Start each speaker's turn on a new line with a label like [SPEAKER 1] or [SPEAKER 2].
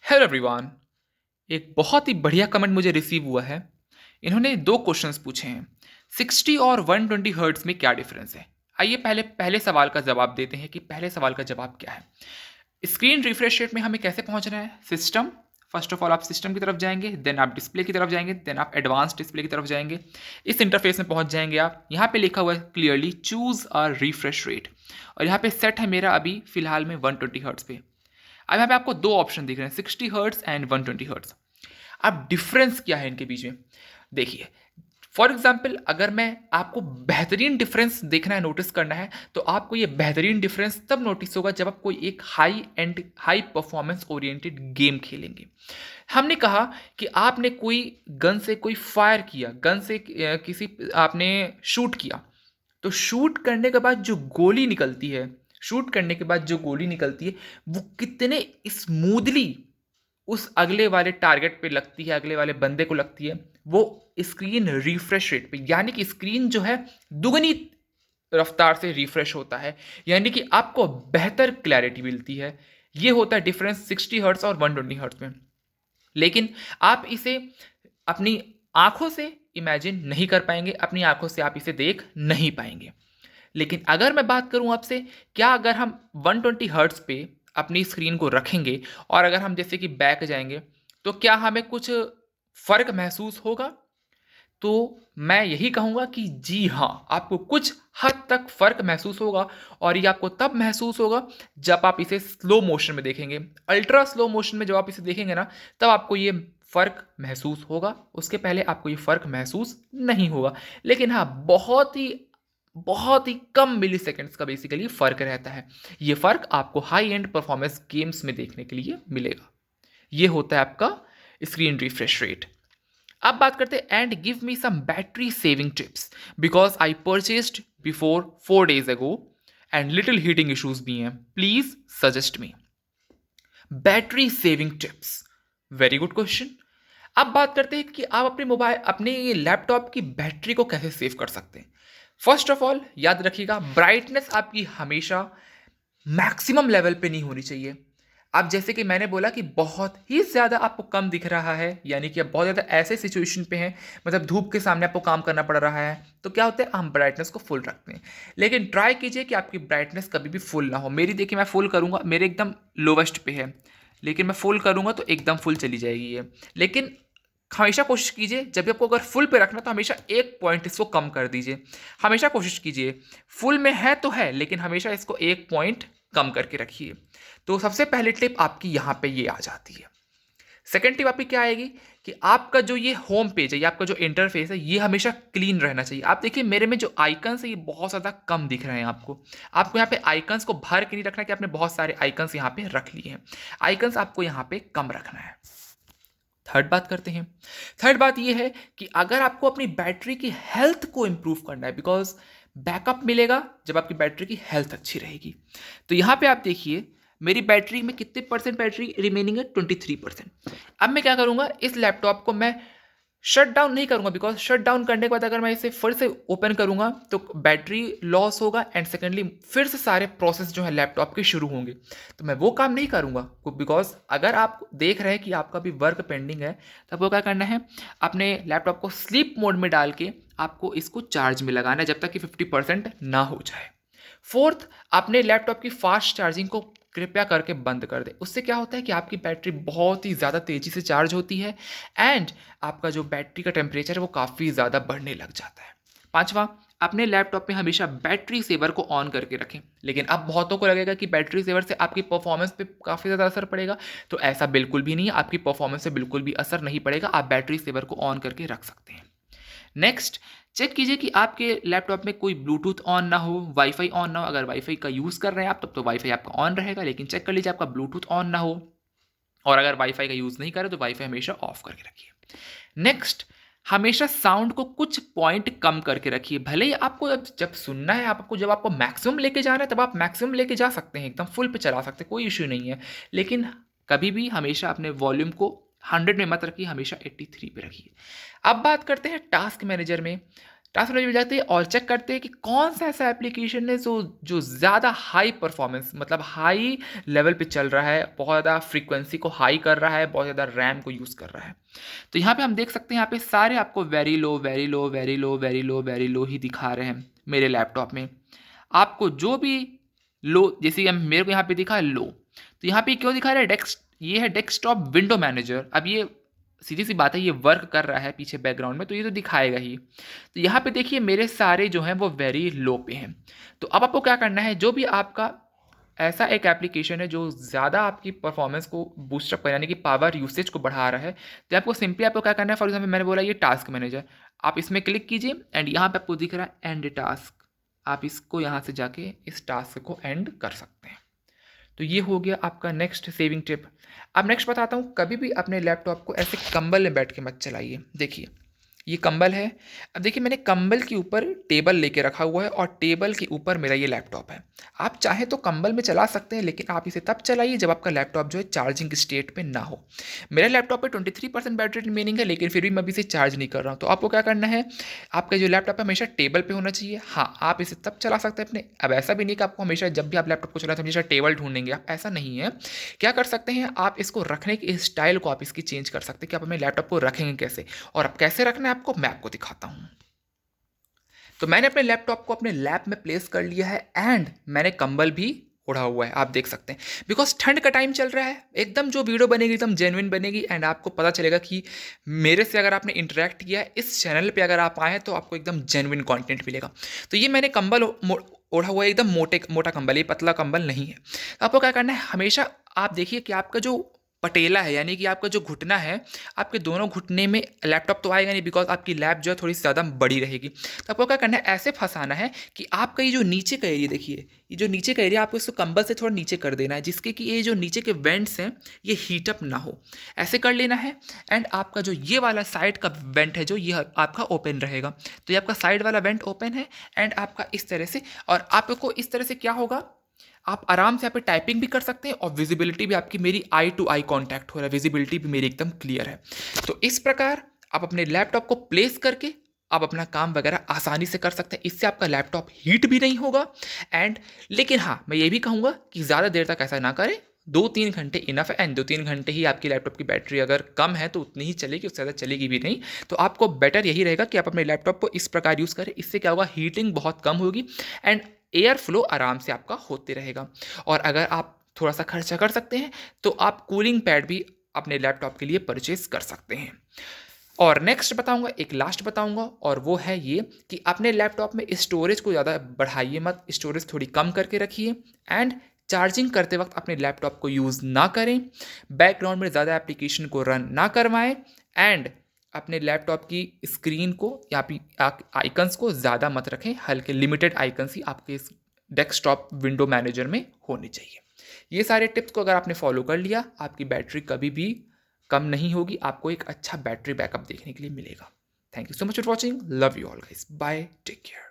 [SPEAKER 1] Hello everyone. एक बहुत ही बढ़िया कमेंट मुझे रिसीव हुआ है। इन्होंने दो क्वेश्चंस पूछे हैं। 60 और 120 हर्ट्ज में क्या डिफरेंस है। आइए पहले पहले सवाल का जवाब देते हैं कि पहले सवाल का जवाब क्या है। स्क्रीन रिफ्रेश रेट में हमें कैसे पहुंचना है। सिस्टम, फर्स्ट ऑफ ऑल आप सिस्टम की तरफ जाएंगे, देन आप डिस्प्ले की तरफ जाएंगे, देन आप एडवांस डिस्प्ले की तरफ जाएंगे। इस इंटरफेस में पहुंच जाएंगे आप। यहाँ पे लिखा हुआ है clearly choose a refresh rate, और यहाँ पे सेट है मेरा अभी फिलहाल में 120 हर्ट्ज पे। अब यहाँ पे आपको दो ऑप्शन दिख रहे हैं, 60 हर्ट्ज एंड 120 हर्ट्ज। अब डिफरेंस क्या है इनके बीच में, देखिए। फॉर एग्जाम्पल अगर मैं आपको बेहतरीन डिफरेंस देखना है, नोटिस करना है, तो आपको ये बेहतरीन डिफरेंस तब नोटिस होगा जब आप कोई एक high and high performance oriented game खेलेंगे। हमने कहा कि आपने कोई गन से कोई फायर किया, गन से किसी आपने शूट किया, तो शूट करने के बाद जो गोली निकलती है, शूट करने के बाद जो गोली निकलती है वो कितने स्मूथली उस अगले वाले टारगेट पे लगती है, अगले वाले बंदे को लगती है, वो स्क्रीन रिफ्रेश रेट पे, यानी कि स्क्रीन जो है दुगनी रफ्तार से रिफ्रेश होता है, यानी कि आपको बेहतर क्लैरिटी मिलती है। ये होता है डिफरेंस 60 हर्ट्स और 120 हर्ट्स में। लेकिन आप इसे अपनी आंखों से इमेजिन नहीं कर पाएंगे, अपनी आंखों से आप इसे देख नहीं पाएंगे। लेकिन अगर मैं बात करूं आपसे, क्या अगर हम 120 हर्ट्ज पे अपनी स्क्रीन को रखेंगे और अगर हम जैसे कि बैक जाएंगे, तो क्या हमें कुछ फर्क महसूस होगा? तो मैं यही कहूंगा कि जी हाँ, आपको कुछ हद तक फर्क महसूस होगा। और ये आपको तब महसूस होगा जब आप इसे स्लो मोशन में देखेंगे। अल्ट्रा स्लो मोशन में जब आप इसे देखेंगे ना, तब आपको ये फर्क महसूस होगा। उसके पहले आपको ये फर्क महसूस नहीं होगा। लेकिन हाँ, बहुत ही कम मिली सेकेंड्स का बेसिकली फर्क रहता है। ये फर्क आपको हाई एंड परफॉर्मेंस गेम्स में देखने के लिए मिलेगा। ये होता है आपका स्क्रीन रिफ्रेश रेट। अब बात करते हैं and give me some battery saving tips, because I purchased before 4 days ago and little heating issues भी हैं, please suggest me battery saving tips. Very good question. अब बात करते हैं कि आप अपने मोबाइल, अपने लैपटॉप की बैटरी को कैसे सेव कर सकते हैं। फर्स्ट ऑफ ऑल याद रखिएगा, ब्राइटनेस आपकी हमेशा मैक्सिमम लेवल पे नहीं होनी चाहिए। अब जैसे कि मैंने बोला कि बहुत ही ज़्यादा आपको कम दिख रहा है, यानी कि आप बहुत ज़्यादा ऐसे सिचुएशन पे हैं, मतलब धूप के सामने आपको काम करना पड़ रहा है, तो क्या होता है, हम ब्राइटनेस को फुल रखते हैं। लेकिन ट्राई कीजिए कि आपकी ब्राइटनेस कभी भी फुल ना हो। मेरी देखिए, मैं फुल करूँगा, मेरे एकदम लोवेस्ट पे है, लेकिन मैं फुल करूँगा तो एकदम फुल चली जाएगी ये। लेकिन हमेशा कोशिश कीजिए, जब भी आपको अगर फुल पे रखना तो हमेशा एक पॉइंट इसको कम कर दीजिए। हमेशा कोशिश कीजिए, फुल में है तो है, लेकिन हमेशा इसको एक पॉइंट कम करके रखिए। तो सबसे पहली टिप आपकी यहाँ पे ये आ जाती है। सेकेंड टिप आपकी क्या आएगी कि आपका जो ये होम पेज है, ये आपका जो इंटरफेस है, ये हमेशा क्लीन रहना चाहिए। आप देखिए मेरे में जो आइकन्स है ये बहुत ज़्यादा कम दिख रहे हैं आपको। आपको यहाँ पे आइकन्स को भर के नहीं रखना कि आपने बहुत सारे आइकन्स यहाँ पे रख लिए हैं। आइकन्स आपको यहाँ पे कम रखना है। थर्ड बात करते हैं। थर्ड बात ये है कि अगर आपको अपनी बैटरी की हेल्थ को इंप्रूव करना है, बिकॉज बैकअप मिलेगा जब आपकी बैटरी की हेल्थ अच्छी रहेगी। तो यहाँ पे आप देखिए मेरी बैटरी में कितने परसेंट बैटरी रिमेनिंग है, 23%। अब मैं क्या करूँगा, इस लैपटॉप को मैं शट डाउन नहीं करूंगा, बिकॉज शट डाउन करने के बाद अगर मैं इसे फिर से ओपन करूंगा तो बैटरी लॉस होगा, एंड सेकेंडली फिर से सारे प्रोसेस जो है लैपटॉप के शुरू होंगे। तो मैं वो काम नहीं करूंगा, बिकॉज अगर आप देख रहे हैं कि आपका भी वर्क पेंडिंग है, तब वो क्या करना है, अपने लैपटॉप को स्लीप मोड में डाल के आपको इसको चार्ज में लगाना है जब तक कि 50% ना हो जाए। फोर्थ, अपने लैपटॉप की फास्ट चार्जिंग को कृपया करके बंद कर दे। उससे क्या होता है कि आपकी बैटरी बहुत ही ज़्यादा तेज़ी से चार्ज होती है, एंड आपका जो बैटरी का टेम्परेचर है वो काफ़ी ज़्यादा बढ़ने लग जाता है। पांचवा, अपने लैपटॉप में हमेशा बैटरी सेवर को ऑन करके रखें। लेकिन अब बहुतों को लगेगा कि बैटरी सेवर से आपकी परफॉर्मेंस पे काफ़ी ज़्यादा असर पड़ेगा, तो ऐसा बिल्कुल भी नहीं है। आपकी परफॉर्मेंस से बिल्कुल भी असर नहीं पड़ेगा, आप बैटरी सेवर को ऑन करके रख सकते हैं। नेक्स्ट, चेक कीजिए कि आपके लैपटॉप में कोई ब्लूटूथ ऑन ना हो, वाईफाई ऑन ना हो। अगर वाईफाई का यूज़ कर रहे हैं आप, तब तो वाईफाई आपका ऑन रहेगा, लेकिन चेक कर लीजिए आपका ब्लूटूथ ऑन ना हो। और अगर वाईफाई का यूज़ नहीं करें तो वाईफाई हमेशा ऑफ करके रखिए। नेक्स्ट, हमेशा साउंड को कुछ पॉइंट कम करके रखिए। भले ही आपको जब सुनना है, आपको जब आपको मैक्सिमम लेके जाना है, तब आप मैक्सिमम लेके जा सकते हैं, एकदम फुल पे चला सकते हैं, कोई इश्यू नहीं है। लेकिन कभी भी हमेशा अपने वॉल्यूम को 100 में मत रखिए, हमेशा 83 पे रखिए। अब बात करते हैं टास्क मैनेजर में। टास्क मैनेजर में जाते हैं और चेक करते हैं कि कौन सा ऐसा एप्लीकेशन है जो जो ज़्यादा हाई परफॉर्मेंस मतलब हाई लेवल पे चल रहा है, बहुत ज़्यादा फ्रीक्वेंसी को हाई कर रहा है, बहुत ज़्यादा रैम को यूज़ कर रहा है। तो यहाँ पे हम देख सकते हैं, यहाँ पे सारे आपको very low very low very low very low very low ही दिखा रहे हैं मेरे लैपटॉप में। आपको जो भी लो, जैसे कि मेरे को यहाँ पे दिखा है लो, तो यहाँ पे क्यों दिखा रहा है ये है डेस्कटॉप विंडो मैनेजर। अब ये सीधी सी बात है, ये वर्क कर रहा है पीछे बैकग्राउंड में, तो ये तो दिखाएगा ही। तो यहाँ पे देखिए मेरे सारे जो हैं वो वेरी लो पे हैं। तो अब आपको क्या करना है, जो भी आपका ऐसा एक एप्लीकेशन है जो ज़्यादा आपकी परफॉर्मेंस को बूस्टअप कर यानी कि पावर यूसेज को बढ़ा रहा है, तो आपको सिंपली आपको क्या करना है, फॉर एग्जाम्पल मैंने बोला ये टास्क मैनेजर, आप इसमें क्लिक कीजिए एंड यहाँ पे आपको दिख रहा है एंड टास्क, आप इसको यहाँ से जाके इस टास्क को एंड कर सकते हैं। तो ये हो गया आपका नेक्स्ट सेविंग टिप। अब नेक्स्ट बताता हूँ, कभी भी अपने लैपटॉप को ऐसे कंबल में बैठ के मत चलाइए। देखिए ये कंबल है, अब देखिए मैंने कंबल के ऊपर टेबल लेके रखा हुआ है और टेबल के ऊपर मेरा ये लैपटॉप है। आप चाहे तो कंबल में चला सकते हैं, लेकिन आप इसे तब चलाइए जब आपका लैपटॉप जो है चार्जिंग स्टेट पे ना हो। मेरे लैपटॉप पे 23% बैटरी रिमेनिंग है, लेकिन फिर भी मैं अभी इसे चार्ज नहीं कर रहा हूँ। तो आपको क्या करना है, आपका जो लैपटॉप है हमेशा टेबल पे होना चाहिए। हाँ, आप इसे तब चला सकते हैं अपने, अब ऐसा भी नहीं कि आपको हमेशा जब भी आप लैपटॉप को चलाएं तो हमेशा टेबल ढूंढेंगे आप, ऐसा नहीं है। क्या कर सकते हैं, आप इसको रखने की स्टाइल को आप इसकी चेंज कर सकते हैं कि आप अपने लैपटॉप को रखेंगे कैसे, और अब कैसे रखना है आपको मैं आपको दिखाता हूँ। तो मैंने अपने लैपटॉप को अपने लैप में प्लेस कर लिया है एंड मैंने कंबल भी ओढ़ा हुआ है, आप देख सकते हैं, बिकॉज ठंड का टाइम चल रहा है। एकदम जो वीडियो बनेगी एकदम जेन्युइन बनेगी एंड आपको पता चलेगा कि मेरे से अगर आपने इंटरेक्ट किया है, इस चैनल पे अगर आप आए हैं तो आपको एकदम जेन्युइन कंटेंट मिलेगा। तो ये मैंने कंबल ओढ़ा हुआ है, एकदम मोटा कंबल, ये पतला कंबल नहीं है। तो आपको क्या करना है, हमेशा आप देखिए कि आपका जो पटेला है यानी कि आपका जो घुटना है, आपके दोनों घुटने में लैपटॉप तो आएगा नहीं, बिकॉज आपकी लैप जो है थोड़ी सी ज़्यादा बड़ी रहेगी। तो आपको क्या करना है, ऐसे फंसाना है कि आपका ये जो नीचे का एरिया देखिए, ये जो नीचे का एरिया आपको इसको कंबल से थोड़ा नीचे कर देना है, जिसके कि ये जो नीचे के वेंट्स हैं ये हीटअप ना हो, ऐसे कर लेना है। एंड आपका जो ये वाला साइड का वेंट है जो ये आपका ओपन रहेगा, तो ये आपका साइड वाला वेंट ओपन है एंड आपका इस तरह से, और आपको इस तरह से क्या होगा, आप आराम से यहाँ पे टाइपिंग भी कर सकते हैं और विजिबिलिटी भी आपकी मेरी आई टू आई कांटेक्ट हो रहा है, विजिबिलिटी भी मेरी एकदम क्लियर है। तो इस प्रकार आप अपने लैपटॉप को प्लेस करके आप अपना काम वगैरह आसानी से कर सकते हैं, इससे आपका लैपटॉप हीट भी नहीं होगा। एंड लेकिन हाँ, मैं ये भी कहूँगा कि ज़्यादा देर तक ऐसा ना करें, 2-3 घंटे इनफ है एंड 2-3 घंटे ही आपकी लैपटॉप की बैटरी अगर कम है तो उतनी ही चलेगी, उससे ज़्यादा चलेगी भी नहीं। तो आपको बेटर यही रहेगा कि आप अपने लैपटॉप को इस प्रकार यूज़ करें, इससे क्या होगा, हीटिंग बहुत कम होगी एंड एयर फ्लो आराम से आपका होते रहेगा। और अगर आप थोड़ा सा खर्चा कर सकते हैं तो आप कूलिंग पैड भी अपने लैपटॉप के लिए परचेज कर सकते हैं। और नेक्स्ट बताऊंगा, एक लास्ट बताऊंगा, और वो है ये कि अपने लैपटॉप में स्टोरेज को ज़्यादा बढ़ाइए मत, स्टोरेज थोड़ी कम करके रखिए एंड चार्जिंग करते वक्त अपने लैपटॉप को यूज़ ना करें, बैकग्राउंड में ज़्यादा एप्लीकेशन को रन ना करवाएं एंड अपने लैपटॉप की स्क्रीन को या आइकन्स को ज़्यादा मत रखें, हल्के लिमिटेड आइकन्स ही आपके इस डेस्कटॉप विंडो मैनेजर में होने चाहिए। ये सारे टिप्स को अगर आपने फॉलो कर लिया, आपकी बैटरी कभी भी कम नहीं होगी, आपको एक अच्छा बैटरी बैकअप देखने के लिए मिलेगा। Thank you so much for watching, love you all guys, bye, take care.